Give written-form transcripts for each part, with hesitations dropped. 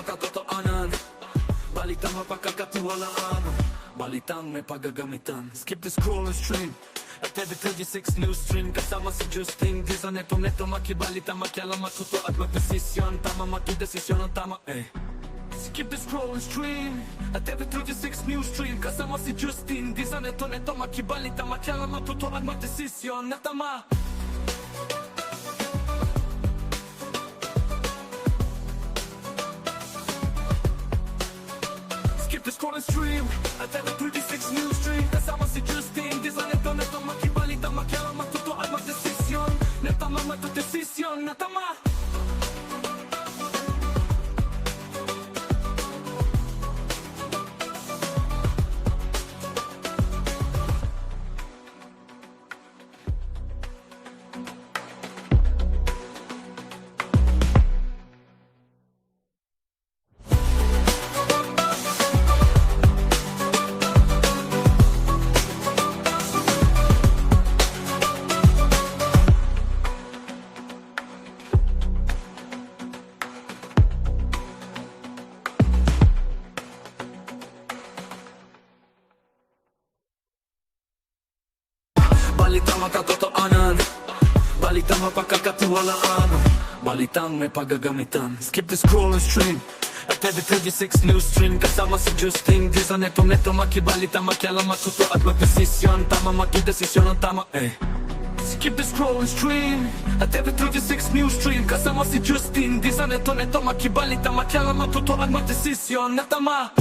mga katotohanan, balitang mapagkakatiwalaan, balitang may paggagamitan. Skip the scroll and stream at every 36 news stream. Kasama si Justin Di sa neto makibalita, makialam, matuto at magdesisyon. Tama magdesisyon ang tama Skip the scroll and stream at every 36 news stream. Kasama si Justin Di sa neto makibalita, makialam, matuto at magdesisyon na tama. Skip the scroll and stream at every 36 news stream. Kasama si Justin Di sa neto makibalita, makialam, matuto at magdesisyon na tama, magdesisyon na tama. Balitang makatotohanan, balitang mapagkakatiwalaan, balitang may paggagamitan. Skip the scroll and stream at every 36 news stream. Kasama si Justin Di sa neto makibalita, makialam, matuto at magdesisyon. Tama magdesisyon ang tama Skip the scroll and stream at every 36 news stream. Kasama si Justin Di sa neto makibalita, makialam, matuto at magdesisyon na tama.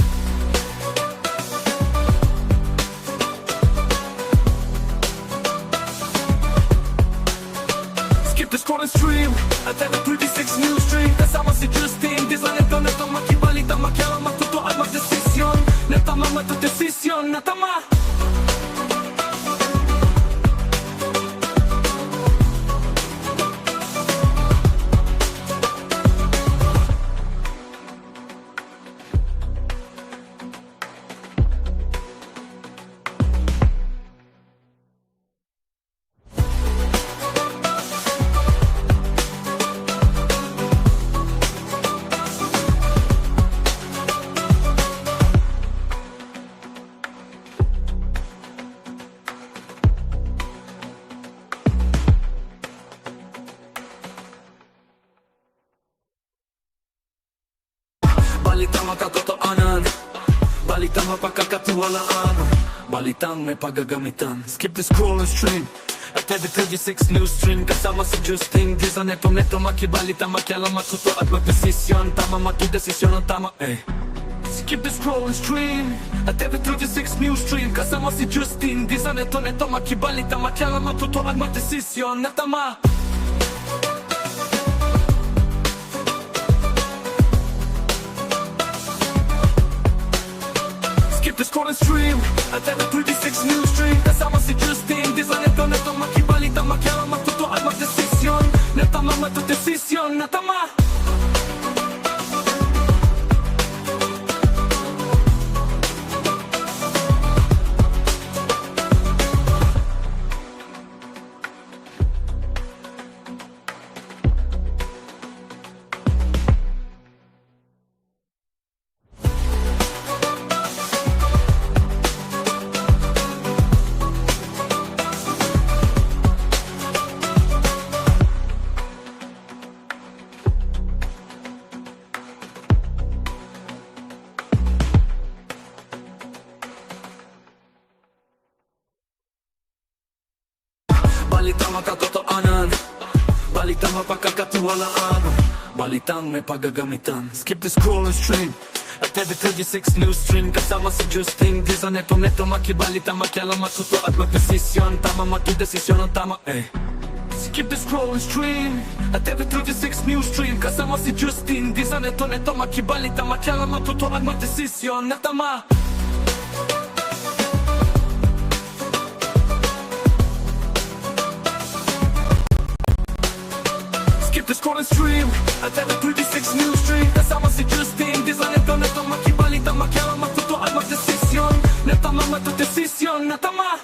The scroll and stream at every 36 news stream. Kasama si Justin Di sa neto makibalita, makialam, matuto at magdesisyon na tama, magdesisyon na tama. Balitang makatotohanan, balitang mapagkakatiwalaan, balitang may paggagamitan. Skip the scroll and stream at every 36 news stream. Kasama si Justin Di sa neto makibalita, makialam, matuto at magdesisyon. Tama magdesisyon ang tama Skip the scroll and stream at every 36 news stream. Kasama si Justin Di sa neto makibalita, makialam, matuto at magdesisyon na tama. The scroll and stream at every 36 news stream. Kasama si Justin Di sa neto makibalita, makialam, matuto at magdesisyon na tama, magdesisyon na tama. Balitang makatotohanan, balitang mapagkakatiwalaan, balitang may paggagamitan. Skip the scroll and stream at every 36 news stream. Kasama si Justin Di sa neto makibalita, makialam, matuto at magdesisyon. Tama magdesisyon ang tama Skip the scroll and stream at every 36 news stream. Kasama si Justin Di sa neto makibalita, makialam, matuto at magdesisyon na tama. The scroll and stream at every 36 news stream. Kasama si Justin Di sa neto makibalita, makialam, matuto at magdesisyon na tama, magdesisyon na tama.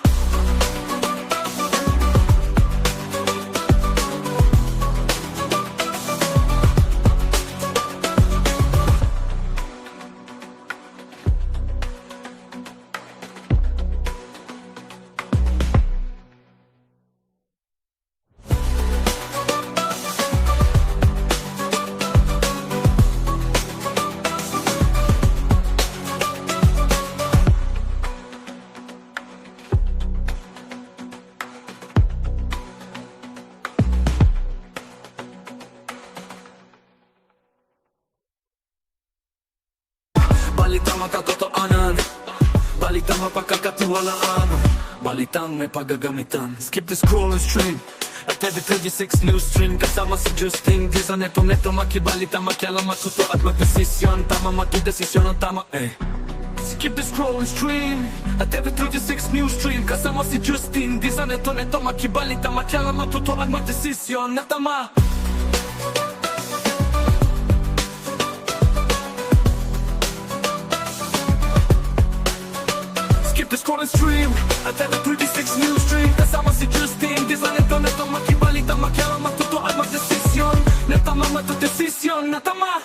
Balitang makatotohanan, balitang mapagkakatiwalaan, balitang may paggagamitan. Skip the scroll and stream at every 36 news stream. Kasama si Justin Di sa neto makibalita, makialam, matuto at magdesisyon. Tama, magdesisyon ang tama, Skip the scroll and stream at every 36 news stream. Kasama si Justin Di sa neto makibalita, makialam, matuto at magdesisyon na tama. Skip the scroll and stream at every 36 news stream. Kasama si Justin Di sa neto makibalita, makialam, matuto at magdesisyon na tama, magdesisyon na tama.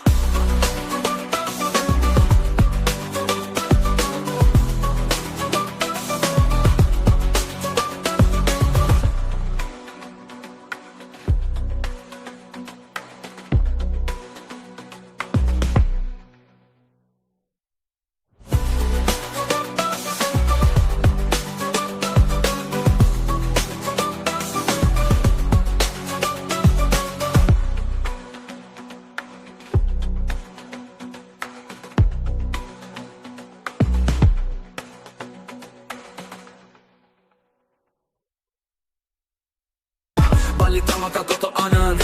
Balitang makatotohanan,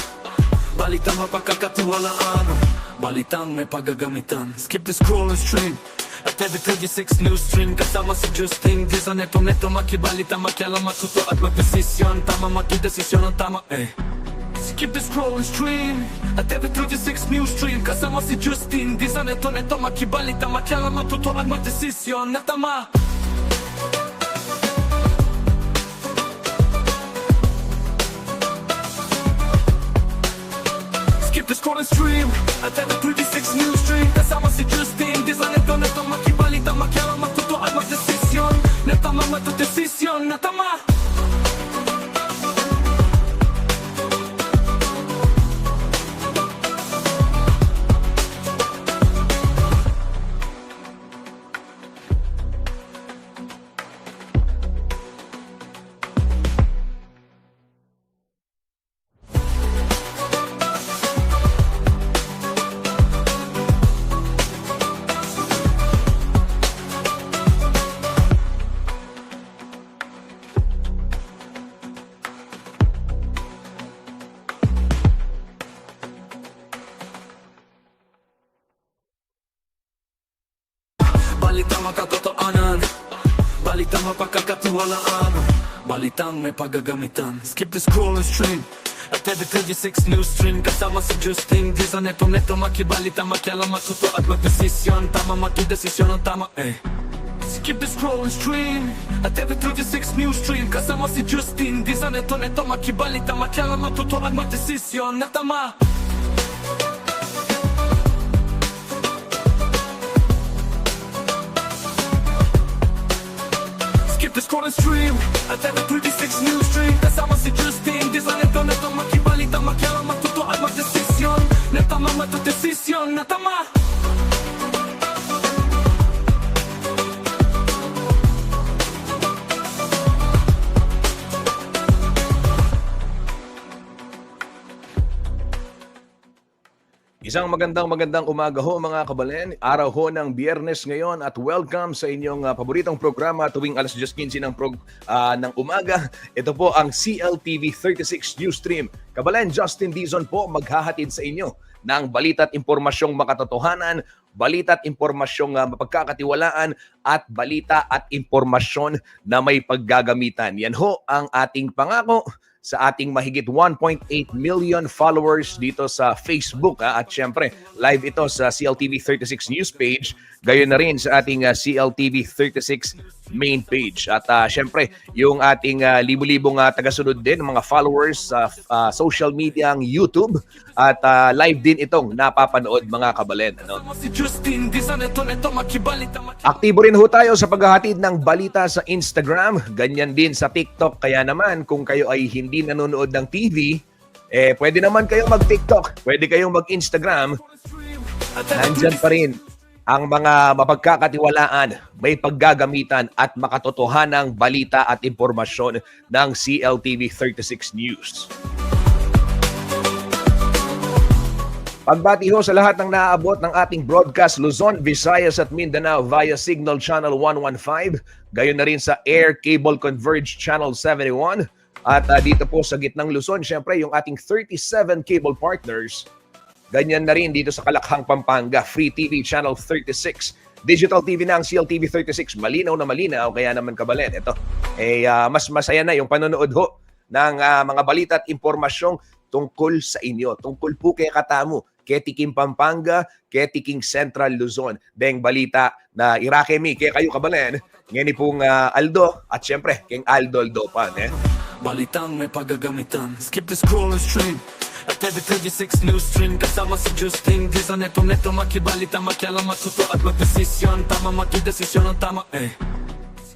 balitang mapagkakatiwalaan, balitang may paggagamitan. Skip the scroll and stream at every 36 news stream. Kasama si Justin Di sa neto makibalita, makialam, matuto at magdesisyon. Tama, magdesisyon ang tama, Skip the scroll and stream at every 36 news stream. Kasama si Justin Di sa neto makibalita, makialam, matuto at magdesisyon na tama. Skip the scroll and stream at every 36 news stream. Kasama si Justin Di sa neto makibalita, makialam, matuto at magdesisyon na tama, magdesisyon na tama. Balitang makatotohanan, balitang mapagkakatiwalaan, balitang may paggagamitan. Skip the scroll and stream at every 36 news stream. Kasama si Justin Di sa neto makibalita, makialam, matuto at magdesisyon. Tama, magdesisyon ang tama, Skip the scroll and stream at every 36 news stream. Kasama si Justin Di sa neto makibalita, makialam, matuto at magdesisyon na tama. Skip the scroll and stream at every 36 news stream. Kasama si Justin Di sa neto makibalita, makialam, matuto at magdesisyon na tama, magdesisyon na tama. Isang magandang umaga ho mga kabalen. Araw ho ng Biyernes ngayon at welcome sa inyong paboritong programa tuwing alas 10:15 ng umaga. Ito po ang CLTV 36 News Stream. Kabalen, Justin Dizon po maghahatid sa inyo ng balita at impormasyong makatotohanan, balita at impormasyong mapagkakatiwalaan at balita at impormasyon na may paggagamitan. Yan ho ang ating pangako sa ating mahigit 1.8 million followers dito sa Facebook. At syempre, live ito sa CLTV 36 News page. Gayon na rin sa ating CLTV 36 main page. At syempre, yung ating libu-libong tagasunod din, mga followers sa social media, ang YouTube. At live din itong napapanood mga kabalen. Ano? Aktibo rin ho tayo sa paghahatid ng balita sa Instagram. Ganyan din sa TikTok. Kaya naman, kung kayo ay hindi nanonood ng TV, pwede naman kayong mag-TikTok, pwede kayong mag-Instagram. Nandyan pa rin ang mga mapagkakatiwalaan, may paggagamitan at makatotohanang balita at impormasyon ng CLTV 36 News. Pagbati ho sa lahat ng naaabot ng ating broadcast Luzon, Visayas at Mindanao via Signal Channel 115, gayon na rin sa Air Cable Converge Channel 71, at dito po sa gitnang Luzon, syempre yung ating 37 cable partners. Ganyan na rin dito sa Kalakhang, Pampanga, Free TV Channel 36, Digital TV na ang CLTV 36, malinaw na malinaw, kaya naman kabalen. Ito, mas masaya na yung panonood ho ng mga balita at impormasyong tungkol sa inyo, tungkol po kay Katamo, kay Tiking Pampanga, kay Tiking Central Luzon. Deng balita na irakemi kay kayo kabalen, ngayon pong Aldo at syempre kay Aldo Aldopan. Balitang may paggagamitan. Skip the scroll and stream at every 36 news stream. Kasama si Justin Di sa neto makibalita, makialam, matuto at magdesisyon. Tama, makidesisyon ang tama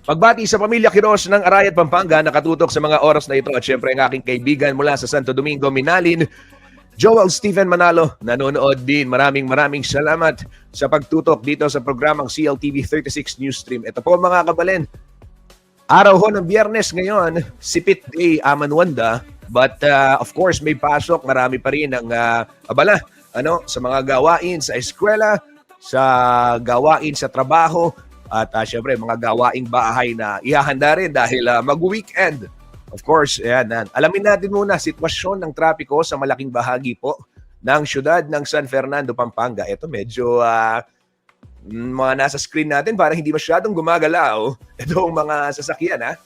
Pagbati sa pamilya Quiroz ng Arayat, Pampanga, nakatutok sa mga oras na ito. At syempre ang aking kaibigan mula sa Santo Domingo, Minalin, Joel Stephen Manalo, nanonood din. Maraming salamat sa pagtutok dito sa programang CLTV 36 News Stream. Ito po mga kabalen, araw ho ng Biyernes ngayon, Sipit Day, Amanwanda. But of course, may pasok, marami pa rin ang abala sa mga gawain sa eskwela, sa gawain sa trabaho, at syempre mga gawaing bahay na ihahanda rin dahil mag-weekend. Of course, alamin natin muna sitwasyon ng trapiko sa malaking bahagi po ng siyudad ng San Fernando, Pampanga. Ito medyo mga nasa screen natin para hindi masyadong gumagalaw itong mga sasakyan.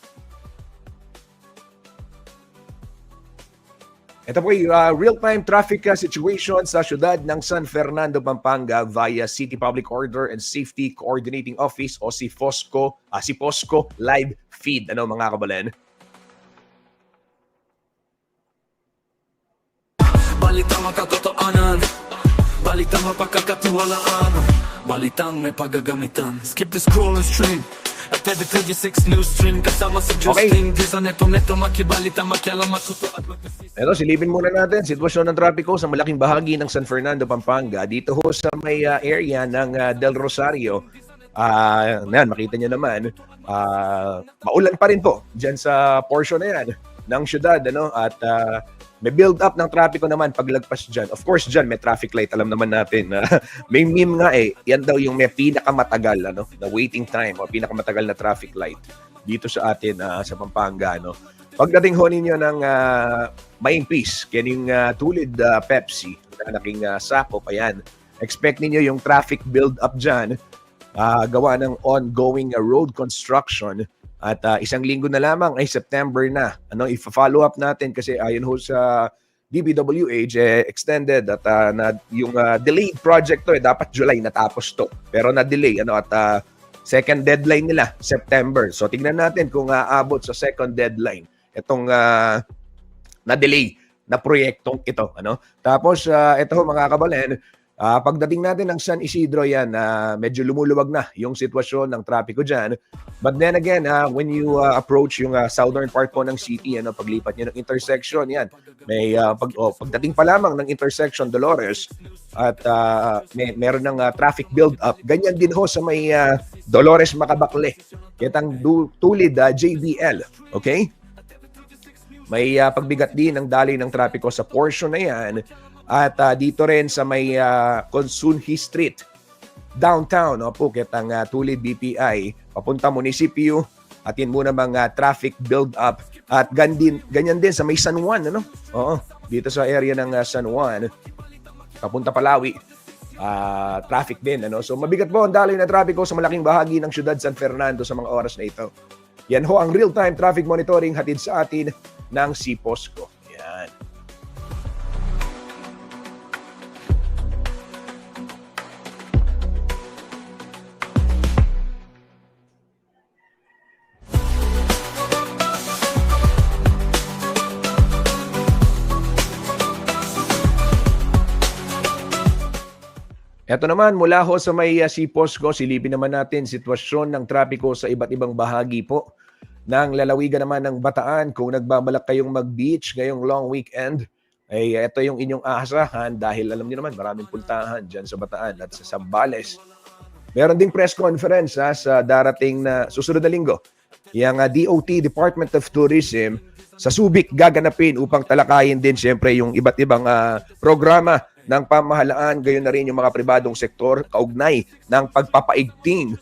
Ito po yung real-time traffic situation sa siyudad ng San Fernando, Pampanga via City Public Order and Safety Coordinating Office o si POSCO live feed. Mga kabalen? Balitang makatotoanan, balitang mapagkakatiwalaan, balitang may paggagamitan. Skip the scroll and stream at every 36 news stream. Kasama si Justin Di sa neto makibalita, makialam, matuto at magdesisyon. Ito, silipin muna natin sitwasyon ng trapiko sa malaking bahagi ng San Fernando, Pampanga. Dito ho sa may area ng Del Rosario. Makita nyo naman, maulan pa rin po dyan sa portion na yan ng syudad. At may build up ng trapiko naman paglagpas dyan. Of course, dyan may traffic light. Alam naman natin. May meme nga yan daw yung may pinakamatagal na waiting time o pinakamatagal na traffic light dito sa atin sa Pampanga. Pagdating ho ninyo ng Maing Peace, kaning tulid Pepsi, na naking sakop, ayan. Expect ninyo yung traffic build up dyan. Gawa ng ongoing road construction. At isang linggo na lamang ay September na. I-follow up natin kasi ayon ho sa DPWH, extended at yung delayed project to dapat July natapos to. Pero na-delay at second deadline nila September. So tingnan natin kung aabot sa second deadline itong na-delay na proyektong ito. Tapos ito mga kabalen, pagdating natin ng San Isidro yan, medyo lumuluwag na yung sitwasyon ng trapiko dyan. But then again, when you approach yung southern part po ng city, paglipat nyo ng intersection, yan. May pagdating pa lamang ng intersection Dolores at meron ng traffic build-up. Ganyan din ho sa may Dolores Macabacle. Kitang tulid JBL. Okay? May pagbigat din ng daloy ng trapiko sa portion na yan. At dito rin sa may Consunji Street, downtown, Phuket, ang tulid BPI, papunta munisipyo, at yun muna mga traffic build-up. At ganyan din sa may San Juan, dito sa area ng San Juan, papunta Palawi, traffic din. So mabigat po ang daloy na trapiko sa malaking bahagi ng siyudad San Fernando sa mga oras na ito. Yan ho ang real-time traffic monitoring hatid sa atin ng si POSCO. Yan. Ito naman, mula ho sa may si POSCO, silipin naman natin sitwasyon ng trapiko sa iba't ibang bahagi po ng lalawigan naman ng Bataan. Kung nagbabalak kayong mag-beach ngayong long weekend, ay ito yung inyong aasahan dahil alam niyo naman maraming puntahan dyan sa Bataan at sa Zambales. Meron ding press conference sa darating na susunod na linggo. Yung DOT, Department of Tourism, sa Subic gaganapin upang talakayin din siyempre yung iba't ibang programa ng pamahalaan, gayon na rin yung mga pribadong sektor kaugnay ng pagpapaigting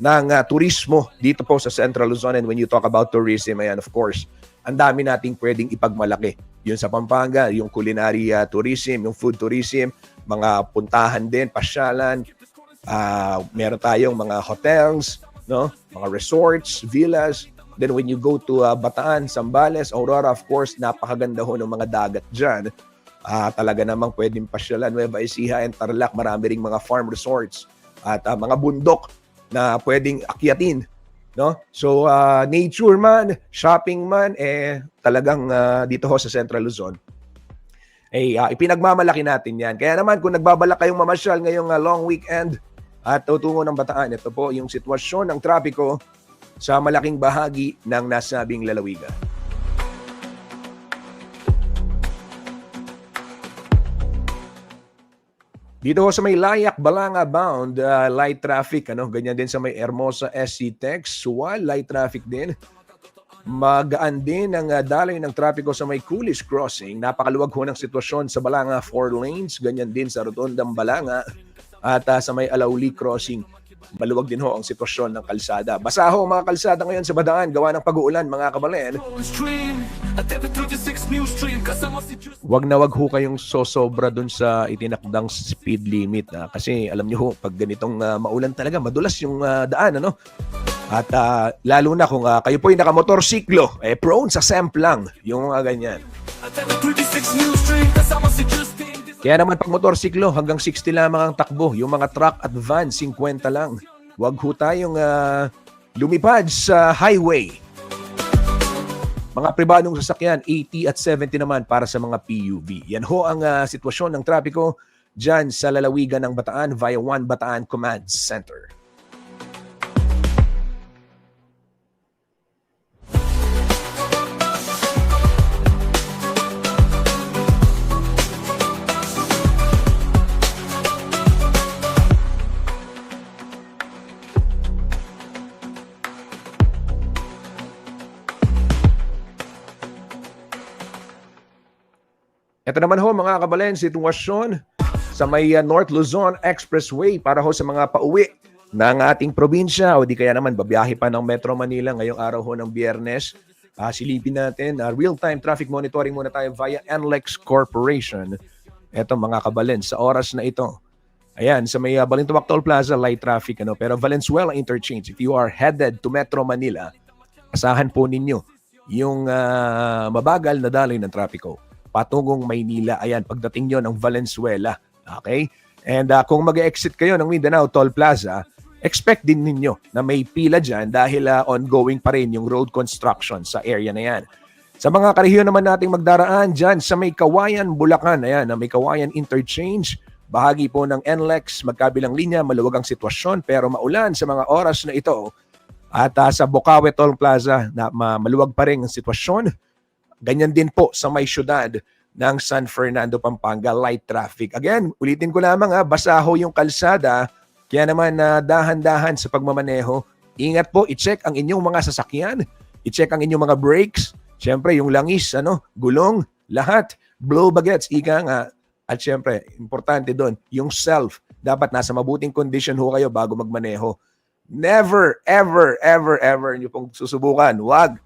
ng turismo dito po sa Central Luzon. And when you talk about tourism, ayan, of course, ang dami nating pwedeng ipagmalaki. Yun sa Pampanga, yung culinary tourism, yung food tourism, mga puntahan din, pasyalan, meron tayong mga hotels, no? Mga resorts, villas. Then when you go to Bataan, Zambales, Aurora, of course, napakaganda ho ng mga dagat dyan. Talaga namang pwedeng pasyalan, Nueva Ecija and Tarlac, marami ring mga farm resorts at mga bundok na pwedeng akyatin, no? So nature man, shopping man, talagang dito ho sa Central Luzon ipinagmamalaki natin yan. Kaya naman kung nagbabalak kayong mamasyal ngayong long weekend at tutungo ng Bataan, ito po yung sitwasyon ng trapiko sa malaking bahagi ng nasabing lalawigan. Dito sa may Layak, Balanga bound, light traffic, ganyan din sa may Hermosa SC Tex, Suwal, light traffic din. Magaan din ang daloy ng trapiko sa may Coolish Crossing. Napakaluwag ho ng sitwasyon sa Balanga, 4 lanes, ganyan din sa Rotondang Balanga at sa may Alauli Crossing. Maluwag din ho ang sitwasyon ng kalsada. Basa ho mga kalsada ngayon sa Badaan, gawa ng pag-uulan mga kabalen. Wag na wag ho kayong sosobra dun sa itinakdang speed limit. Kasi alam niyo ho, pag ganitong maulan talaga, madulas yung daan, At lalo na kung kayo po yung nakamotorsiklo, prone sa semplang, yung ganyan. Kaya naman pag motorsiklo, hanggang 60 lamang ang takbo. Yung mga truck at van, 50 lang. Huwag ho tayong lumipad sa highway. Mga pribadong sasakyan, 80 at 70 naman para sa mga PUV. Yan ho ang sitwasyon ng trapiko dyan sa lalawigan ng Bataan via One Bataan Command Center. Ito naman ho mga kabalen, sitwasyon sa may North Luzon Expressway para ho sa mga pauwi ng ating probinsya o di kaya naman babiyahe pa ng Metro Manila ngayong araw ho ng Biyernes. Silipin natin, real-time traffic monitoring muna tayo via NLEX Corporation. Ito mga kabalen, sa oras na ito. Ayan, sa may Balintawak Toll Plaza, light traffic. Pero Valenzuela Interchange, if you are headed to Metro Manila, asahan po ninyo yung mabagal na daloy ng trapiko patungong Maynila. Ayan, pagdating nyo ng Valenzuela. Okay? And kung mag-exit kayo ng Mindanao Toll Plaza, expect din ninyo na may pila dyan dahil ongoing pa rin yung road construction sa area na yan. Sa mga karehiyon naman nating magdaraan dyan sa may Kawayan, Bulacan, ayan, na may Kawayan Interchange, bahagi po ng NLEX, magkabilang linya, maluwag ang sitwasyon pero maulan sa mga oras na ito. At sa Bocaue Toll Plaza, na maluwag pa rin ang sitwasyon. Ganyan din po sa may syudad ng San Fernando, Pampanga, light traffic. Again, ulitin ko lamang basa ho yung kalsada, kaya naman dahan-dahan sa pagmamaneho. Ingat po, i-check ang inyong mga sasakyan, i-check ang inyong mga brakes, syempre yung langis, gulong, lahat, blow bagets, ika nga. At syempre, importante doon, yung self, dapat nasa mabuting condition ho kayo bago magmaneho. Never, ever, ever, ever nyo pong susubukan. Wag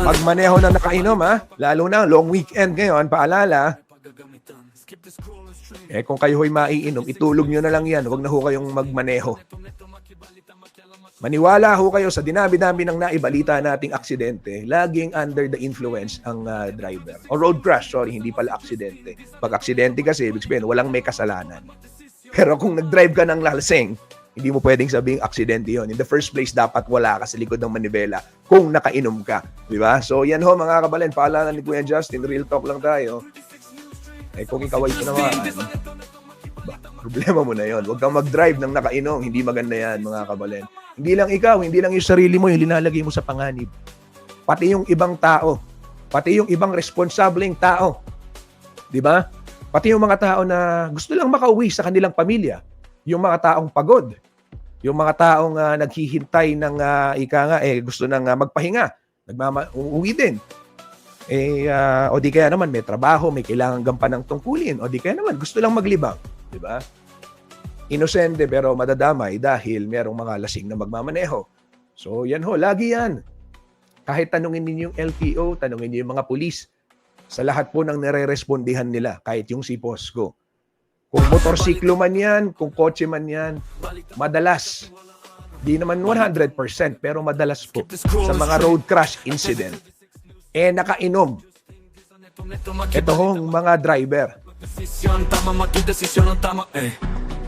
magmaneho na nakainom, lalo na long weekend ngayon, paalala. Kung kayo ho'y maiinom, itulog nyo na lang yan. Huwag na ho kayong magmaneho. Maniwala ho kayo sa dinami-dami ng naibalita nating aksidente. Laging under the influence ang driver. O road crash, sorry, hindi pala aksidente. Pag aksidente kasi, ibig sabihin, walang may kasalanan. Pero kung nag-drive ka ng lasing, hindi mo pwedeng sabing aksidente yon. In the first place, dapat wala ka sa likod ng manibela kung nakainom ka. Di ba? So yan ho mga kabalen, paalala ni Kuya Justin, real talk lang tayo. Kung ikaw ay tinamaan, problema mo na yon. Huwag kang mag-drive ng nakainom. Hindi maganda yan mga kabalen. Hindi lang ikaw, hindi lang yung sarili mo, yung linalagay mo sa panganib. Pati yung ibang tao. Pati yung ibang responsableng tao. Di ba? Pati yung mga tao na gusto lang makauwi sa kanilang pamilya. Yung mga taong pagod. Yung mga taong naghihintay ng gusto nang magpahinga. Uuwi din. O di kaya naman may trabaho, may kailangan gampanan ng tungkulin, o di kaya naman gusto lang maglibang, di ba? Inosente pero madadamay dahil merong mga lasing na magmamaneho. So yan ho, lagi yan. Kahit tanungin ninyo yung LTO, tanungin niyo yung mga pulis, sa lahat po ng nire-respondihan nila, kahit yung si Posco. Kung motorsiklo man yan, kung kotse man yan, madalas, di naman 100%, pero madalas po sa mga road crash incident, nakainom. Ito hong mga driver. Desisyon tama, magdesisyon ang tama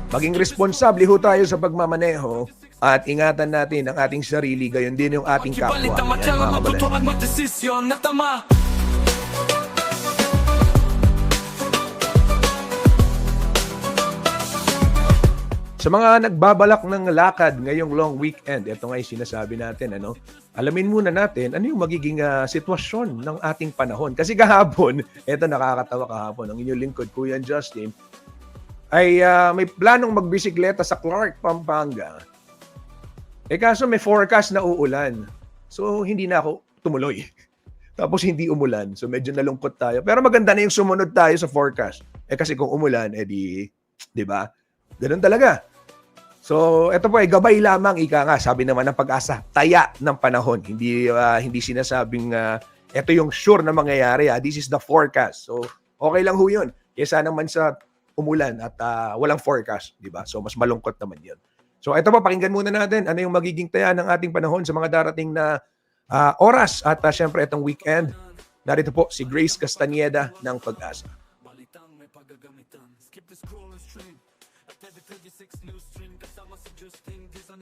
Maging responsable ho tayo sa pagmamaneho at ingatan natin ang ating sarili, gayon din yung ating kapwa. Magkibalita Yan, matyaga, mga matuto kababayan. at magdesisyon na tama. Sa mga nagbabalak ng lakad ngayong long weekend, ito nga yung sinasabi natin, alamin muna natin ano yung magiging sitwasyon ng ating panahon. Kasi kahapon, ito nakakatawa kahapon, ang inyong lingkod, Kuya Justin, ay may planong magbisikleta sa Clark, Pampanga. Kaso may forecast na uulan. So, hindi na ako tumuloy. Tapos hindi umulan. So, medyo nalungkot tayo. Pero maganda na yung sumunod tayo sa forecast. Kasi kung umulan, di ba? Ganun talaga. So, ito po ay gabay lamang, ika nga, sabi naman ng Pag-asa, taya ng panahon. Hindi sinasabing ito yung sure na mangyayari. This is the forecast. So, okay lang ho yun. Kesa naman sa umulan at walang forecast, di ba? So, mas malungkot naman yun. So, ito po, pakinggan muna natin ano yung magiging taya ng ating panahon sa mga darating na oras. At syempre, itong weekend, narito po si Grace Castañeda ng Pag-asa. Balitang may paggagamitan. Skip the scroll and stream. At every 36 news stream. Kasama si Justin Dizon.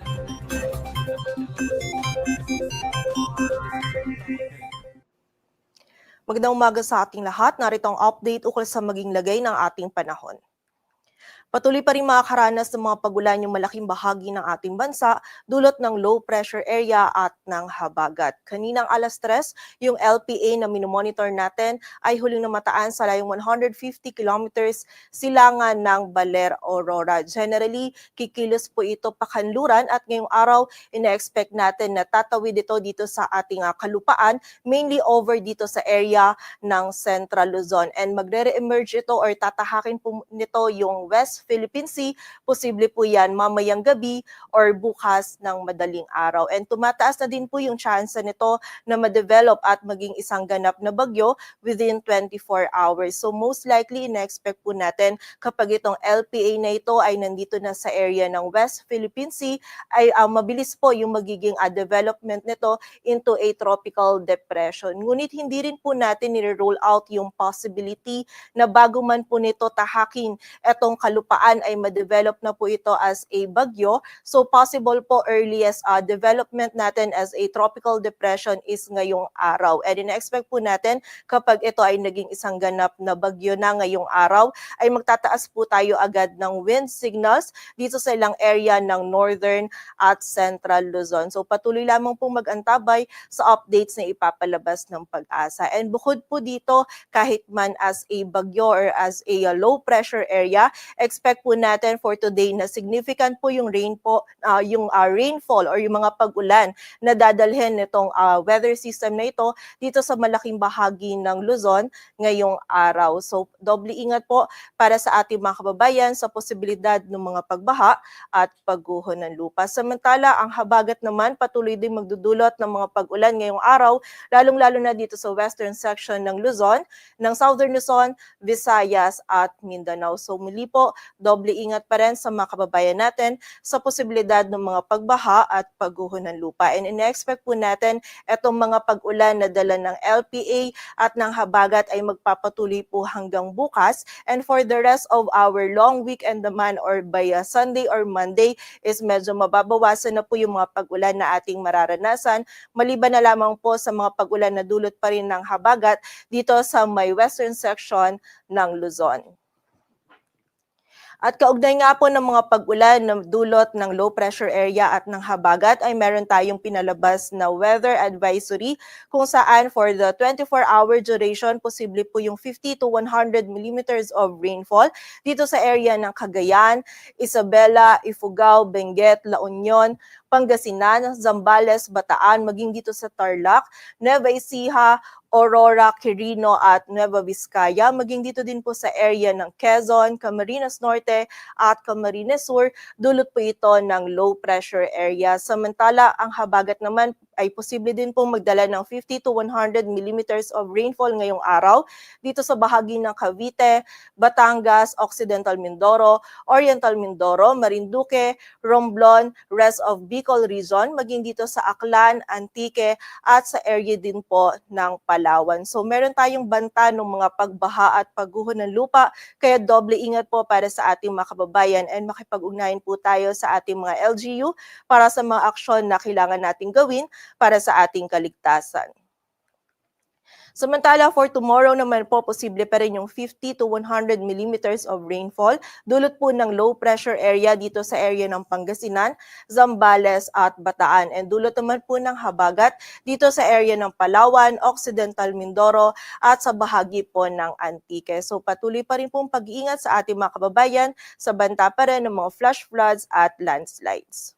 Magandang umaga sa ating lahat. Narito ang update ukol sa maging lagay ng ating panahon. Patuloy pa rin makakaranas ng mga pagulan yung malaking bahagi ng ating bansa dulot ng low pressure area at ng habagat. Kaninang alas 3, yung LPA na minomonitor natin ay huling namataan sa layong 150 kilometers silangan ng Baler, Aurora. Generally, kikilos po ito pakanluran at ngayong araw, ina-expect natin na tatawid ito dito sa ating kalupaan, mainly over dito sa area ng Central Luzon. And magre-emerge ito or tatahakin po nito yung West Philippine Sea, posible po yan mamayang gabi or bukas ng madaling araw. And tumataas na din po yung chance nito na ma-develop at maging isang ganap na bagyo within 24 hours. So most likely, ina-expect po natin kapag itong LPA na ito ay nandito na sa area ng West Philippine Sea, ay mabilis po yung magiging development nito into a tropical depression. Ngunit hindi rin po natin nire-roll out yung possibility na bago man po nito tahakin etong kalupaan ay ma-develop na po ito as a bagyo. So possible po earliest development natin as a tropical depression is ngayong araw. And ina-expect po natin kapag ito ay naging isang ganap na bagyo na ngayong araw, ay magtataas po tayo agad ng wind signals dito sa ilang area ng northern at central Luzon. So patuloy lamang pong mag-antabay sa updates na ipapalabas ng Pag-asa. And bukod po dito, kahit man as a bagyo or as a low pressure area, expect po natin for today na significant po yung rainfall or yung mga pag-ulan na dadalhin nitong weather system na ito dito sa malaking bahagi ng Luzon ngayong araw. So doble ingat po para sa ating mga kababayan sa posibilidad ng mga pagbaha at pagguho ng lupa. Samantala, ang habagat naman patuloy din magdudulot ng mga pag-ulan ngayong araw, lalong-lalo na dito sa western section ng Luzon, ng southern Luzon, Visayas at Mindanao. So muli po, doble ingat pa rin sa mga kababayan natin sa posibilidad ng mga pagbaha at pagguho ng lupa. And ina-expect po natin itong mga pag-ulan na dala ng LPA at ng habagat ay magpapatuloy po hanggang bukas. And for the rest of our long weekend naman or by Sunday or Monday is medyo mababawasan na po yung mga pag-ulan na ating mararanasan. Maliban na lamang po sa mga pag-ulan na dulot pa rin ng habagat dito sa may western section ng Luzon. At kaugnay nga po ng mga pag-ulan na dulot ng low pressure area at ng habagat ay meron tayong pinalabas na weather advisory kung saan for the 24-hour duration, posible po yung 50 to 100 millimeters of rainfall dito sa area ng Cagayan, Isabela, Ifugao, Benguet, La Union, Pangasinan, Zambales, Bataan, maging dito sa Tarlac, Nueva Ecija, Aurora, Quirino at Nueva Vizcaya, maging dito din po sa area ng Quezon, Camarines Norte at Camarines Sur, dulot po ito ng low pressure area. Samantala, ang habagat naman ay posible din pong magdala ng 50 to 100 millimeters of rainfall ngayong araw dito sa bahagi ng Cavite, Batangas, Occidental Mindoro, Oriental Mindoro, Marinduque, Romblon, rest of Bicol Region, maging dito sa Aklan, Antique at sa area din po ng Palawan. So meron tayong banta ng mga pagbaha at pagguho ng lupa, kaya doble ingat po para sa ating mga kababayan and makipag-ugnayan po tayo sa ating mga LGU para sa mga aksyon na kailangan nating gawin para sa ating kaligtasan. Samantala, for tomorrow naman po, posible pa rin yung 50 to 100 millimeters of rainfall. Dulot po ng low pressure area dito sa area ng Pangasinan, Zambales at Bataan. And dulot naman po ng habagat dito sa area ng Palawan, Occidental Mindoro at sa bahagi po ng Antique. So patuloy pa rin pong pag-iingat sa ating mga kababayan sa banta pa rin ng mga flash floods at landslides.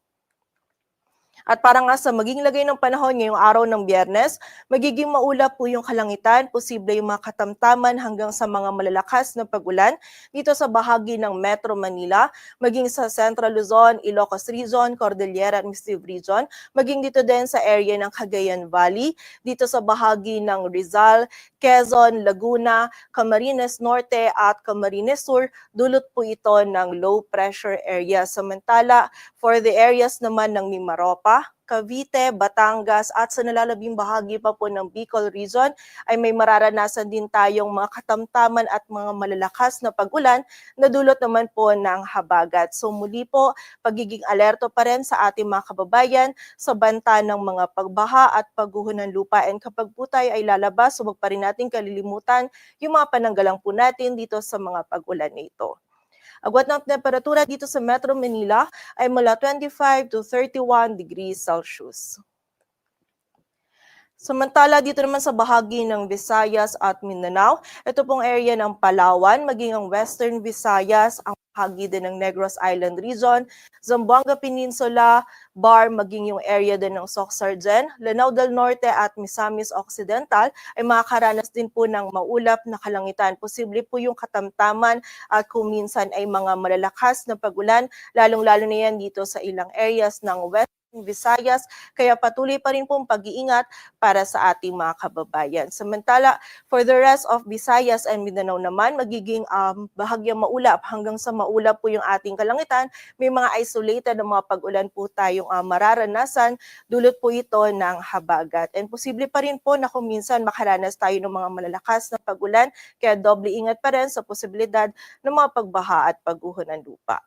At para nga sa maging lagay ng panahon ngayong araw ng Biyernes, magiging maulap po yung kalangitan, posible yung mga katamtaman hanggang sa mga malalakas na pagulan dito sa bahagi ng Metro Manila, maging sa Central Luzon, Ilocos Region, Cordillera at Missive Region, maging dito din sa area ng Cagayan Valley, dito sa bahagi ng Rizal, Quezon, Laguna, Camarines Norte at Camarines Sur, dulot po ito ng low pressure area. Samantala, for the areas naman ng Mimaropa, Cavite, Batangas at sa nalalabing bahagi pa po ng Bicol Region ay may mararanasan din tayong mga katamtaman at mga malalakas na pagulan na dulot naman po ng habagat. So muli po, pagiging alerto pa rin sa ating mga kababayan sa banta ng mga pagbaha at pagguho ng lupa. And kapag po tayo ay lalabas, huwag pa rin natin kalilimutan yung mga pananggalang po natin dito sa mga pagulan na ito. Agwat ng temperatura dito sa Metro Manila ay mula 25 to 31 degrees Celsius. Samantala dito naman sa bahagi ng Visayas at Mindanao, ito pong area ng Palawan, maging ang Western Visayas, ang bahagi din ng Negros Island Region, Zamboanga Peninsula, Bar, maging yung area din ng Soc-Sargen, Lanao del Norte at Misamis Occidental ay makakaranas din po ng maulap na kalangitan. Posible po yung katamtaman at kung minsan ay mga malalakas na pagulan, lalong-lalo na yan dito sa ilang areas ng West Visayas, kaya patuloy pa rin pong pag-iingat para sa ating mga kababayan. Samantala, for the rest of Visayas and Mindanao naman, magiging bahagyang maulap hanggang sa maulap po yung ating kalangitan. May mga isolated na mga pag-ulan po tayong mararanasan, dulot po ito ng habagat. And posible pa rin po na kung minsan makaranas tayo ng mga malalakas na pag-ulan, kaya doble ingat pa rin sa posibilidad ng mga pagbaha at pagguho ng lupa.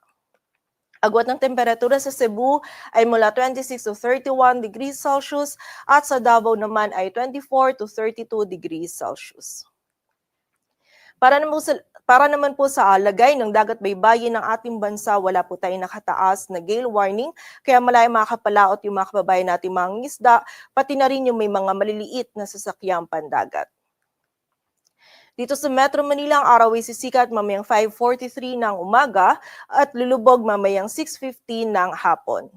Agwat ng temperatura sa Cebu ay mula 26 to 31 degrees Celsius at sa Davao naman ay 24 to 32 degrees Celsius. Para naman po sa lagay ng dagat baybayin ng ating bansa, wala po tayong nakataas na gale warning, kaya malaya makakapalaot yung mga kababayan natin mga isda, pati na rin yung may mga maliliit na sasakyang pandagat. Dito sa Metro Manila, ang araw ay sisikat mamayang 5:43 ng umaga at lulubog mamayang 6:15 ng hapon.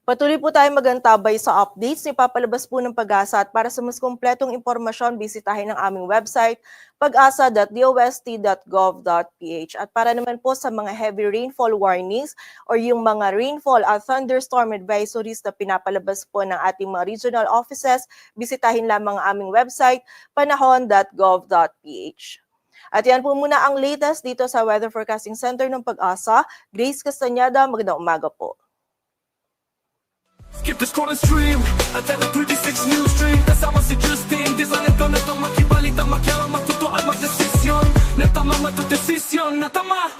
Patuloy po tayo magantabay sa updates na ipapalabas po ng Pag-asa at para sa mas kumpletong impormasyon, bisitahin ang aming website pag-asa.dost.gov.ph. At para naman po sa mga heavy rainfall warnings or yung mga rainfall at thunderstorm advisories na pinapalabas po ng ating mga regional offices, bisitahin lamang ang aming website panahon.gov.ph. At yan po muna ang latest dito sa Weather Forecasting Center ng Pag-asa. Grace Castañeda, magandang umaga po. Skip the scroll and stream at the 36 news stream. Kasama si Justin, di sa neto na itong makibalita, makyara, magtutuan, magdesisyon. Na tama, matudesisyon, na tama.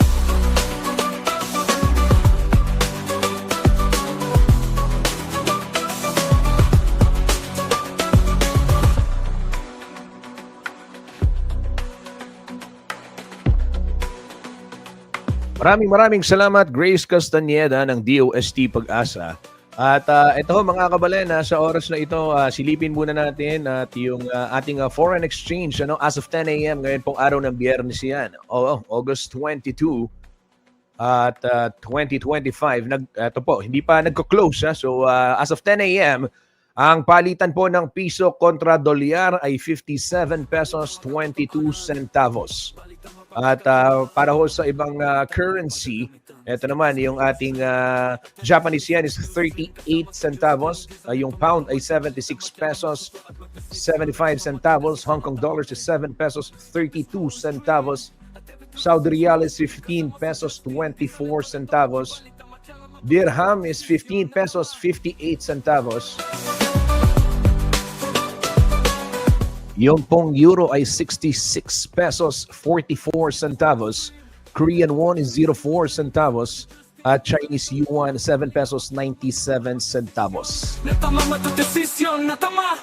Maraming salamat, Grace Castañeda ng DOST Pag-asa. At ito mga kabalena, sa oras na ito, silipin muna natin at yung ating foreign exchange as of 10 a.m. ngayon pong araw ng Biyernes yan. August 22, at 2025. Ito po, hindi pa nagko-close. So as of 10 a.m., ang palitan po ng piso kontra dolyar ay 57 pesos 22 centavos. At para ho sa ibang currency, ito naman yung ating Japanese yen is 38 centavos, yung pound ay 76 pesos 75 centavos, Hong Kong dollars is 7 pesos 32 centavos, Saudi Riyal is 15 pesos 24 centavos, dirham is 15 pesos 58 centavos. Yung pong euro ay 66 pesos 44 centavos, Korean won is 04 centavos, at Chinese yuan 7 pesos 97 centavos. Natama mo ito desisyon, natama.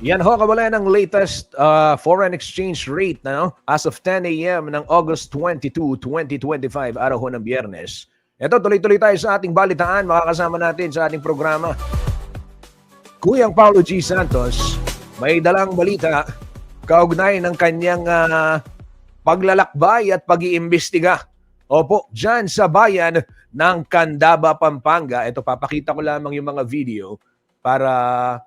Yan ho, kababayan, ang latest foreign exchange rate as of 10 a.m. ng August 22, 2025, araw ho ng Biyernes. Ito, tuloy-tuloy tayo sa ating balitaan. Makakasama natin sa ating programa Kuyang Paulo G. Santos. May dalang balita kaugnay ng kanyang paglalakbay at pag-iimbestiga. Opo, dyan sa bayan ng Candaba, Pampanga. Ito, papakita ko lamang yung mga video para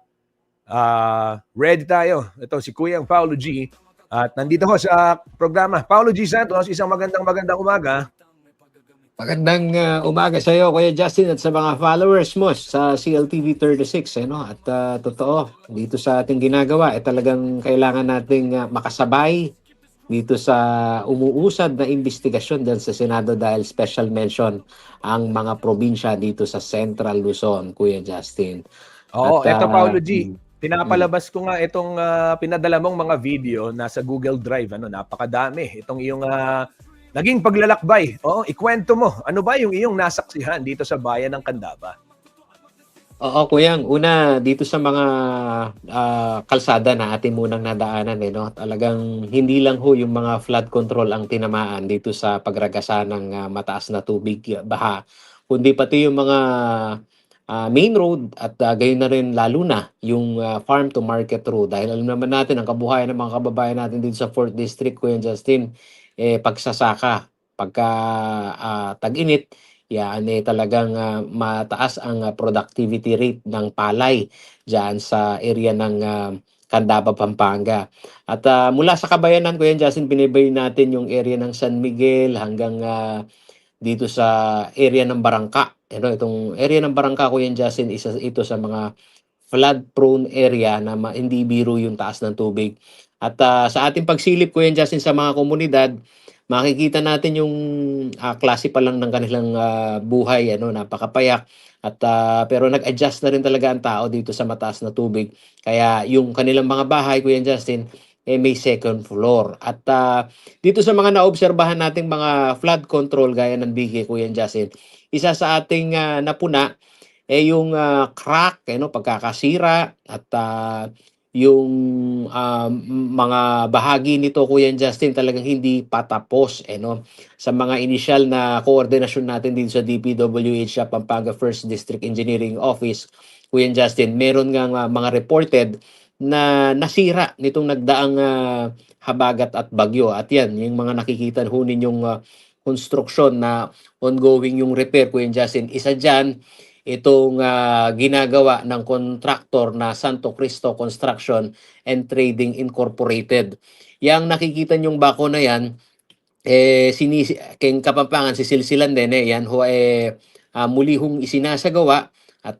ready tayo. Ito si Kuyang Paulo G. At nandito ko sa programa. Paulo G. Santos, isang magandang umaga. Magandang umaga sa iyo, Kuya Justin, at sa mga followers mo sa CLTV 36. At totoo, dito sa ating ginagawa, talagang kailangan nating makasabay dito sa umuusad na investigasyon dyan sa Senado dahil special mention ang mga probinsya dito sa Central Luzon, Kuya Justin. Oo, eto Paulo G. Pinapalabas ko nga itong pinadala mong mga video nasa Google Drive. Napakadami. Itong iyong naging paglalakbay. Oo, ikwento mo. Ano ba yung iyong nasaksihan dito sa bayan ng Candaba? Oo, Kuyang. Una, dito sa mga kalsada na atin munang nadaanan, talagang hindi lang ho yung mga flood control ang tinamaan dito sa pagragasa ng mataas na tubig, baha, kundi pati yung mga main road at gayon na rin lalo na yung farm to market road. Dahil alam naman natin ang kabuhayan ng mga kababayan natin dito sa 4th District, Kuya Justin, pagsasaka. Pagka tag-init, yan talagang mataas ang productivity rate ng palay dyan sa area ng Candaba, Pampanga. At mula sa Kabayanan, Kuya Justin, binibay natin yung area ng San Miguel hanggang dito sa area ng Barangka. Itong area ng Barangka, Kuya Justin, isa ito sa mga flood-prone area na hindi biro yung taas ng tubig. At sa ating pagsilip, Kuya Justin, sa mga komunidad, makikita natin yung klase pa lang ng kanilang buhay, napakapayak. At pero nag-adjust na rin talaga ang tao dito sa mataas na tubig. Kaya yung kanilang mga bahay, Kuya Justin, may second floor. At dito sa mga naobserbahan nating mga flood control gaya ng Bigay, Kuya Justin, isa sa ating napuna yung crack, pagkakasira at yung mga bahagi nito, Kuya Justin, talagang hindi patapos sa mga initial na koordinasyon natin din sa DPWH Pampanga 1st District Engineering Office, Kuya Justin, meron nga mga reported na nasira nitong nagdaang habagat at bagyo. At yan, yung mga nakikita ho ninyong construction na ongoing yung repair, Kuya Justin. Isa dyan, itong ginagawa ng contractor na Santo Cristo Construction and Trading Incorporated. Yang nakikita nyong bako na yan, keng Kapampangan, sisilsilan din yan ho muli hong isinasagawa at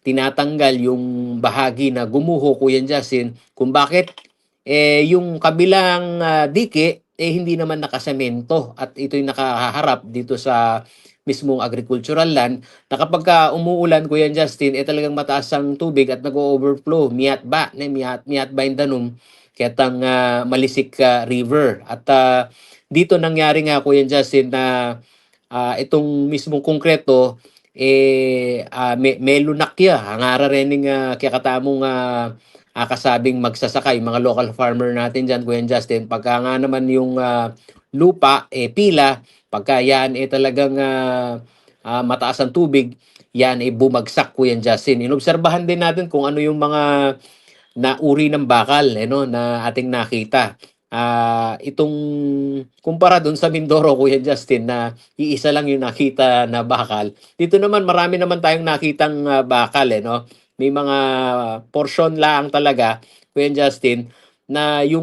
tinatanggal yung bahagi na gumuho, Kuya Justin, kung bakit yung kabilang dike hindi naman nakasemento at ito'y nakaharap dito sa mismong agricultural land na kapag umuulan, Kuya Justin, talagang mataas ang tubig at nag-overflow, miyat-ba in Danum, ketang Malisik River. At dito nangyari nga, Kuya Justin, na itong mismong konkreto may lunakya hangara rening kaya katamong kasabing magsasakay mga local farmer natin diyan, Kuya Justin, pagka nga naman yung lupa pila, pagka yan talagang mataas ang tubig, yan ay bumagsak, Kuya Justin. Inobserbahan din natin kung ano yung mga na uri ng bakal no, na ating nakita. Itong kumpara doon sa Mindoro, Kuya Justin, na iisa lang yung nakita na bakal. Dito naman marami naman tayong nakitang bakal no. May mga portion lang talaga, Kuya Justin, na yung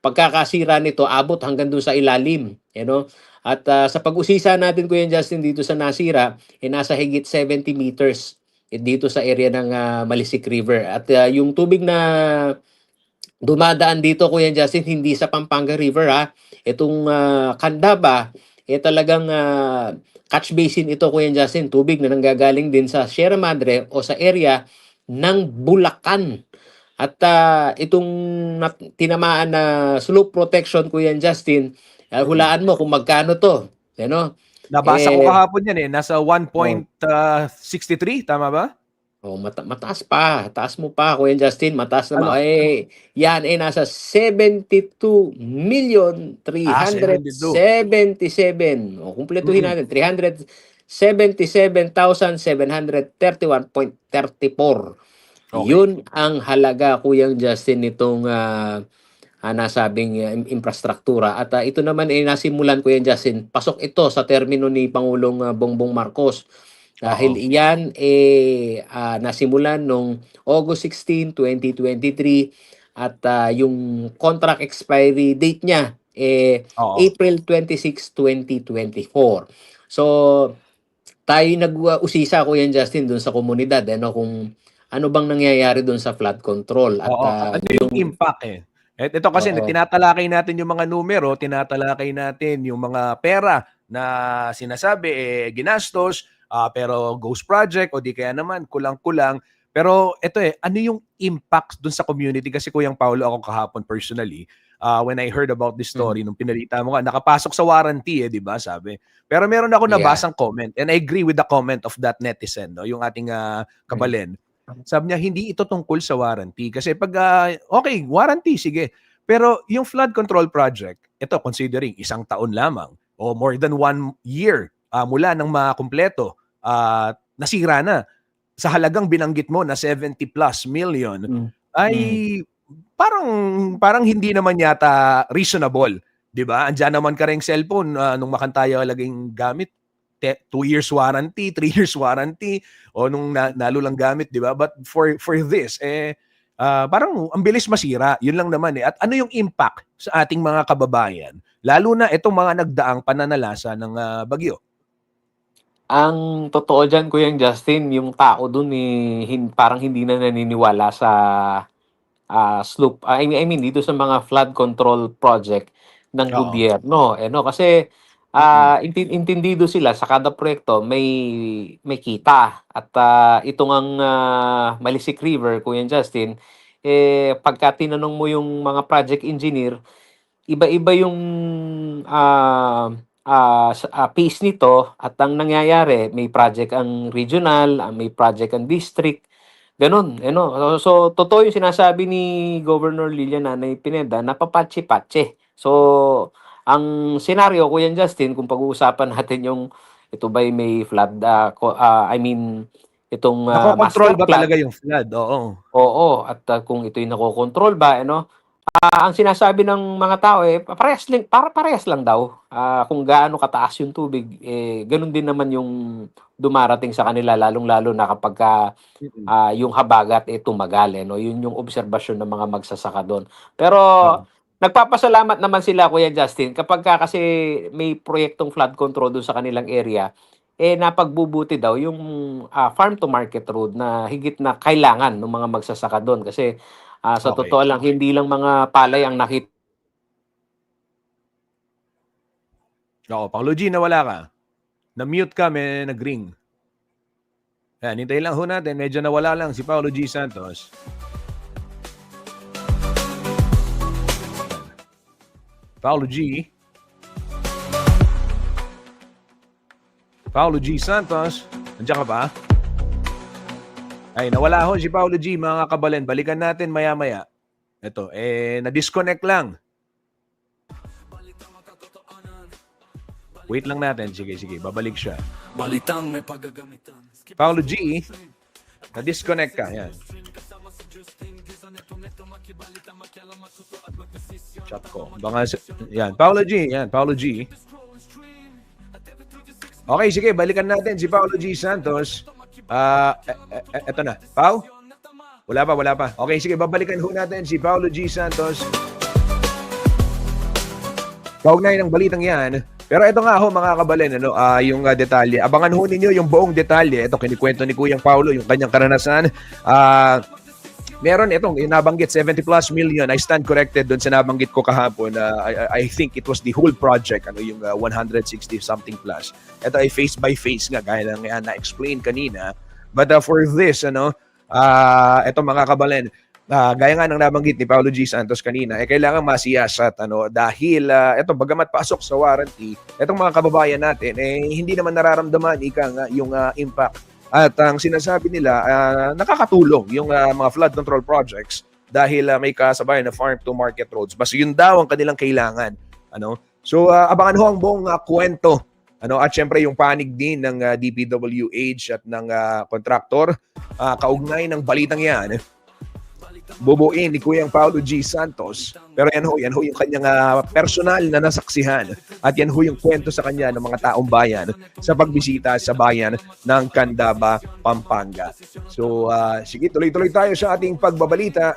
pagkakasira nito abot hanggang doon sa ilalim, no. At sa pag-usisa natin, Kuya Justin, dito sa nasira, nasa higit 70 meters dito sa area ng Malisik River. At yung tubig na dumadaan dito, Kuya Justin, hindi sa Pampanga River ha. Itong Candaba, talagang catch basin ito, Kuya Justin. Tubig na nanggagaling din sa Sierra Madre o sa area ng Bulacan. At itong tinamaan na slope protection, Kuya Justin, hulaan mo kung magkano to. Nabasa ko Eh, kahapon yan nasa oh, 1.63, tama ba? mataas pa. Taas mo pa, Kuya Justin. Mataas naman. Ano? Yan nasa 72. 72,377. Kumpletuhin Mm. natin. 377,731.34. Okay. Yun ang halaga, Kuya Justin, nitong nasabing infrastruktura. At ito naman nasimulan, Kuya Justin. Pasok ito sa termino ni Pangulong Bongbong Marcos. Dahil Oo. iyan nasimulan noong August 16, 2023 at yung contract expiry date niya Oo. April 26, 2024. So tayo nag-usisa, Kuya Justin, doon sa komunidad kung ano bang nangyayari doon sa flood control at Oo. At ano yung impact ito kasi oo, tinatalakay natin yung mga numero, tinatalakay natin yung mga pera na sinasabi ginastos, pero ghost project o di kaya naman kulang-kulang. Pero ito ano yung impact dun sa community? Kasi Kuyang Paulo, ako kahapon personally, when I heard about this story, nung pinalita mo nakapasok sa warranty di ba sabi. Pero meron ako yeah. nabasang comment and I agree with the comment of that netizen, no, yung ating kabalen. Sabi niya, hindi ito tungkol sa warranty. Kasi pag, okay, warranty, sige. Pero yung flood control project, ito considering isang taon lamang o more than 1 year mula nang makumpleto, nasira na. Sa halagang binanggit mo na 70 plus million, Mm. ay Mm. parang hindi naman yata reasonable. 'Di ba? Andiyan naman ka ring cellphone nung makantaya laging gamit 2 years warranty, 3 years warranty, o nung nalo lang gamit, di ba? But for this, parang ang bilis masira. Yun lang naman At ano yung impact sa ating mga kababayan? Lalo na itong mga nagdaang pananalasa ng bagyo. Ang totoo diyan, Kuya Justin, yung tao dun parang hindi na naniniwala sa slope. I mean dito sa mga flood control project ng Oo. gobyerno. Kasi Mm. intindido sila sa kada proyekto may kita. At itong ang Malisik River, Kuya Justin, pagka tinanong mo yung mga project engineer, iba-iba yung pace nito. At ang nangyayari, may project ang regional, may project ang district, gano'n. So totoo yung sinasabi ni Governor Lilian Nanay Pineda, napapatsi-patsi. So ang senaryo, Kuya Justin, kung pag-uusapan natin yung ito ba'y may flood, I mean itong Nakokontrol master ba plan, talaga yung flood? Oo. oo, at kung ito'y nakokontrol ba, ang sinasabi ng mga tao parehas lang daw. Kung gaano kataas yung tubig, gano'n din naman yung dumarating sa kanila, lalong-lalo na kapagka Mm. yung habagat tumagal, Yun yung obserbasyon ng mga magsasaka do'n. Pero Oo. nagpapasalamat naman sila, Kuya Justin, kapagka kasi may proyektong flood control do'n sa kanilang area, napagbubuti daw yung farm to market road na higit na kailangan ng mga magsasaka do'n. Kasi sa Okay. totoo lang, hindi lang mga palay ang nakita. Oo, Paulo G, nawala ka. Na-mute ka, may nag-ring. Ayan, hintayin lang ho natin. Medyo nawala lang si Paulo G. Santos. Paulo G. Paulo G. Santos. Nandiyan ka pa? Ay, nawala ho si Paulo G, mga kabalen. Balikan natin maya-maya. Ito, na-disconnect lang. Wait lang natin. Sige, babalik siya. Balitang may pagagamitan. Skip Paolo G, na-disconnect ka. Yan. Chat ko. Yan. Paolo G. Yan. Paolo G. Okay, sige. Balikan natin si Paolo G. Santos. Eto na. Pao? Wala pa. Okay, sige. Babalikan ho natin si Paolo G. Santos. Kaugnay ng balitang yan. Pero ito nga ho mga kabalen, yung detalye. Abangan ho ninyo yung buong detalye. Ito, kinikwento ni Kuyang Paulo, yung kanyang karanasan. Meron itong nabanggit 70 plus million. I stand corrected doon sa nabanggit ko kahapon. I think it was the whole project, yung 160 something plus. Ito ay face by face nga, gaya lang na-explain kanina. But for this, ito mga kabalen, gaya nga ng nabanggit ni Paolo G. Santos kanina, kailangan masiyasat dahil ito bagamat pasok sa warranty, itong mga kababayan natin hindi naman nararamdaman yung impact. At ang sinasabi nila, nakakatulong yung mga flood control projects dahil may kasabayan na farm to market roads. Basta yun daw ang kanilang kailangan. So abangan ho ang buong kwento. At syempre yung panig din ng DPWH at ng kontraktor kaugnay ng balitang yan. Bubuin ni Kuyang Paulo G. Santos. Pero yan ho yung kanyang personal na nasaksihan. At yan ho yung kwento sa kanya ng mga taong bayan sa pagbisita sa bayan ng Candaba, Pampanga. So, sige, tuloy-tuloy tayo sa ating pagbabalita.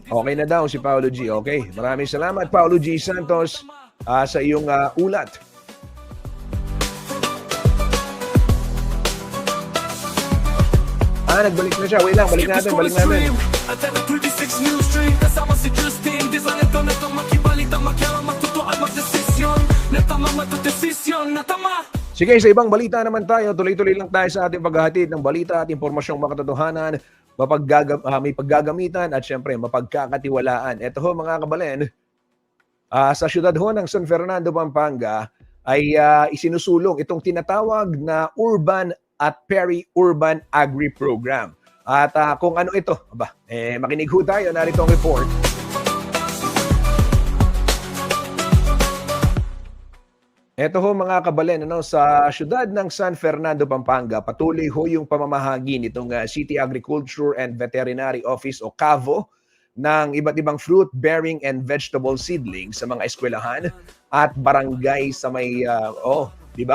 Okay na daw si Paulo G. Okay, maraming salamat Paulo G. Santos sa iyong ulat. Nagbalik na siya. Wait lang, balik natin. At TV36 News Stream, kasama si Justin. Di sa neto makibalita, makialam, magtutuan, magdesisyon. Natama, matudesisyon, natama. Sige, sa ibang balita naman tayo. Tuloy-tuloy lang tayo sa ating paghahatid ng balita at impormasyong makatotohanan, may paggagamitan at syempre mapagkakatiwalaan. Ito ho mga kabalen, sa syudad ho ng San Fernando, Pampanga ay isinusulong itong tinatawag na Urban at Peri-Urban Agri Program. At kung ano ito, makinig ho tayo, narito ang report. Ito ho mga kabalen, sa syudad ng San Fernando, Pampanga, patuloy ho yung pamamahagi nitong City Agriculture and Veterinary Office o CAVO ng iba't ibang fruit, bearing and vegetable seedlings sa mga eskwelahan at barangay sa may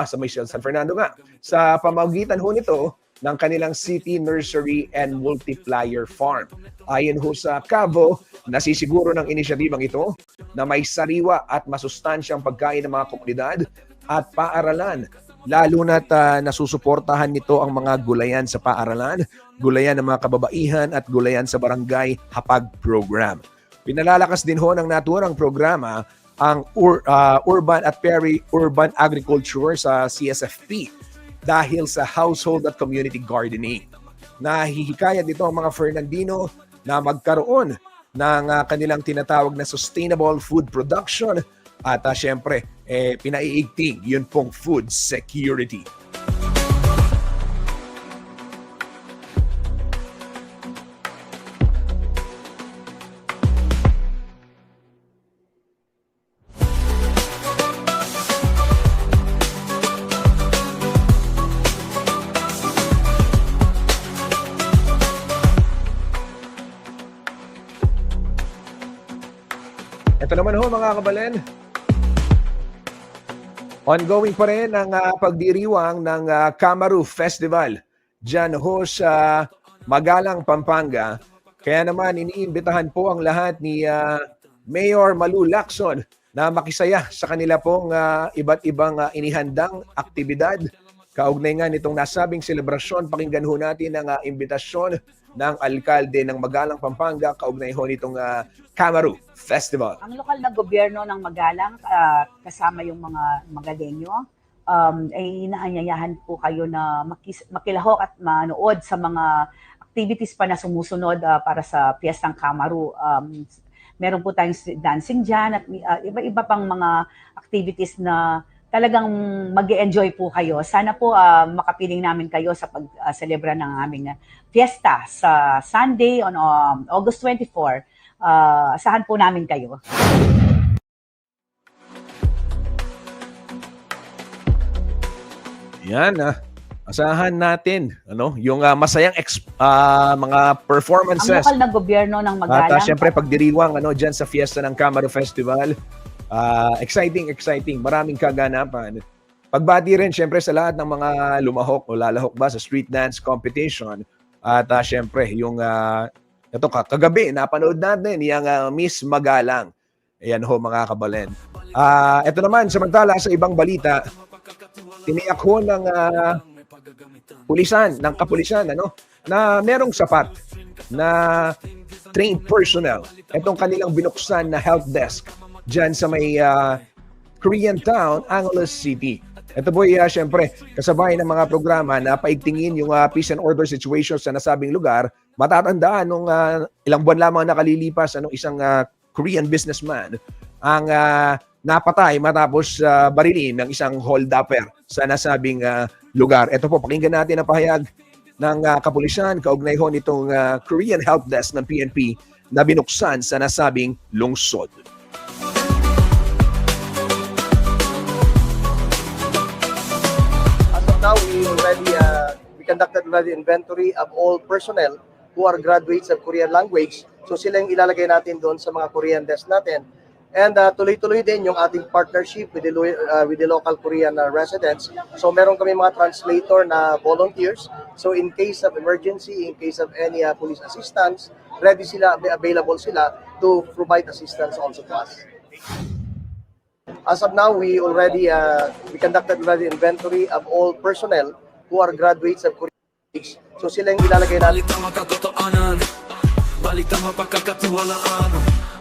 sa may San Fernando nga. Sa pamamagitan ho nito ng kanilang City Nursery and Multiplier Farm. Ayon ho sa CAVO, nasisiguro ng inisyatibang ito na may sariwa at masustansyang pagkain ng mga komunidad at paaralan. Lalo na't nasusuportahan nito ang mga gulayan sa paaralan, gulayan ng mga kababaihan at gulayan sa barangay Hapag Program. Pinalalakas din ho ng naturang programa ang Urban at Peri-Urban Agriculture sa CSFP dahil sa household at community gardening. Nahihikayat dito ang mga Fernandino na magkaroon ng kanilang tinatawag na sustainable food production at syempre, pinaiigting yun pong food security. Ito naman ho mga kabalen, ongoing pa rin ang pagdiriwang ng Kamaru Festival dyan ho sa Magalang, Pampanga. Kaya naman iniimbitahan po ang lahat ni Mayor Malu Lacson na makisaya sa kanila pong iba't ibang inihandang aktibidad. Kaugnay nga nitong nasabing selebrasyon, pakinggan ho natin ang imbitasyon ng alkalde ng Magalang, Pampanga, kaugnay ho nitong Kamaru Festival. Ang lokal na gobyerno ng Magalang, kasama yung mga Magalenyo, ay inaanyayahan po kayo na makilahok at manood sa mga activities pa na sumusunod para sa Piyestang Kamaru. Meron po tayong dancing dyan at iba-iba pang mga activities na talagang mag-enjoy po kayo. Sana po makapiling namin kayo sa pag-celebra ng aming fiesta sa Sunday on August 24. Asahan po namin kayo. Yan asahan natin yung masayang mga Ang performances. lokal na gobyerno ng At Magalang. syempre pagdiriwang diyan sa fiesta ng Camaro Festival. Exciting. Maraming kaganapan. Pagbati rin syempre sa lahat ng mga lumahok o lalahok ba sa street dance competition. At syempre yung ito kagabi napanood natin yung Miss Magalang. Ayan ho mga kabalen. Ito naman samantala sa ibang balita, tiniyak ho ng kapulisan na merong sapat na trained personnel. Itong kanilang binuksan na help desk dyan sa may Korean town, Angeles City. Ito po syempre kasabay ng mga programa na paigtingin yung peace and order situation sa nasabing lugar. Matatandaan nung ilang buwan lamang nakalilipas isang Korean businessman ang napatay matapos barilin ng isang hold-upper sa nasabing lugar. Ito po, pakinggan natin ang pahayag ng kapulisan kaugnay ho nitong Korean help desk ng PNP na binuksan sa nasabing lungsod. As of now, we conducted already inventory of all personnel who are graduates of Korean language. So sila yung ilalagay natin doon sa mga Korean desk natin. And tuloy-tuloy din yung ating partnership with the local Korean residents. So meron kami mga translator na volunteers. So in case of emergency, in case of any police assistance, ready sila, available sila to provide assistance also to us. As of now, we conducted already inventory of all personnel who are graduates of Korean language. So sila yung ilalagay natin. Balitang makatotohanan, balitang mapagkakatiwalaan,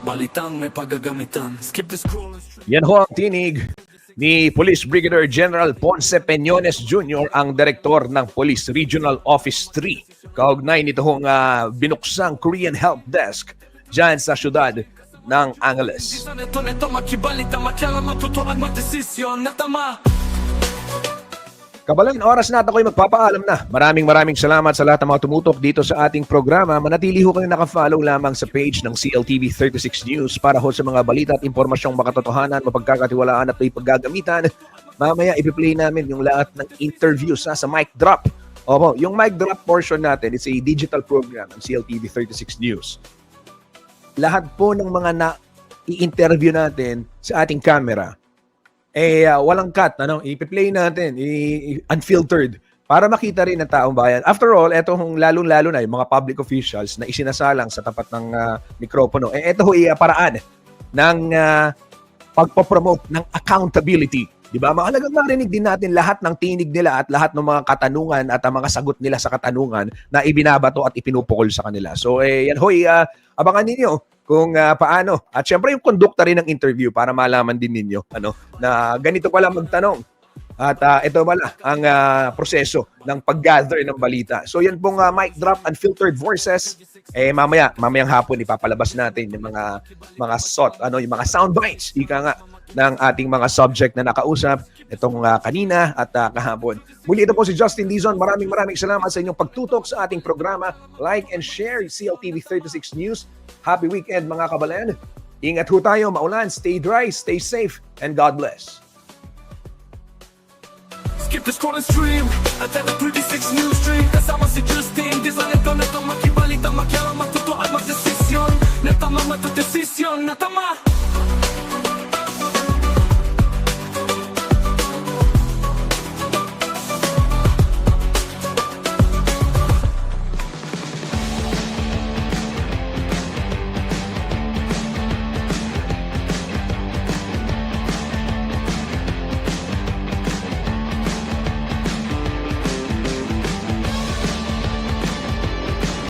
balitang may paggagamitan. Skip the scroll and straight. Yan ho ang tinig ni Police Brigadier General Ponce Peñones Jr., ang Direktor ng Police Regional Office 3. Kaugnay nito hong binuksang Korean Help Desk dyan sa syudad ng Angeles. Neto makibalita, makialam, matutuan, magdesisyon na tama. Kabalan, oras na at ako'y magpapaalam na. Maraming salamat sa lahat ng mga tumutok dito sa ating programa. Manatili ho kayo nakafollow lamang sa page ng CLTV 36 News para ho sa mga balita at impormasyong makatotohanan, mapagkakatiwalaan at ipaggagamitan. Mamaya ipi-play namin yung lahat ng interviews sa mic drop. Opo, yung mic drop portion natin, it's a digital program ng CLTV 36 News. Lahat po ng mga i-interview natin sa ating camera, walang cut, ipi-play natin, unfiltered, para makita rin ng taong bayan. After all, etong lalong-lalo na yung mga public officials na isinasalang sa tapat ng mikropono, ito paraan ng pagpapromote ng accountability. Diba? Mahalagang marinig din natin lahat ng tinig nila at lahat ng mga katanungan at ang mga sagot nila sa katanungan na ibinabato at ipinupukol sa kanila. So, yan abangan ninyo kung paano. At syempre yung kondukta rin ng interview para malaman din ninyo na ganito pala magtanong. At ito pala ang proseso ng pag-gather ng balita. So yan pong mic drop unfiltered voices. Mamayang hapon ipapalabas natin yung mga yung mga sound bites, ika nga, ng ating mga subject na nakausap itong kanina at kahapon. Muli, ito po si Justin Dizon. Maraming salamat sa inyong pagtutok sa ating programa. Like and share CLTV 36 News. Happy weekend mga kabalan. Ingat ho tayo, maulan, stay dry, stay safe, and God bless. Skip the scroll and stream at the 36 News Stream. Kasama si Justin Dizon. Neto makibalita, makialam, matutuan, magdesisyon na tama, matudesisyon na tama.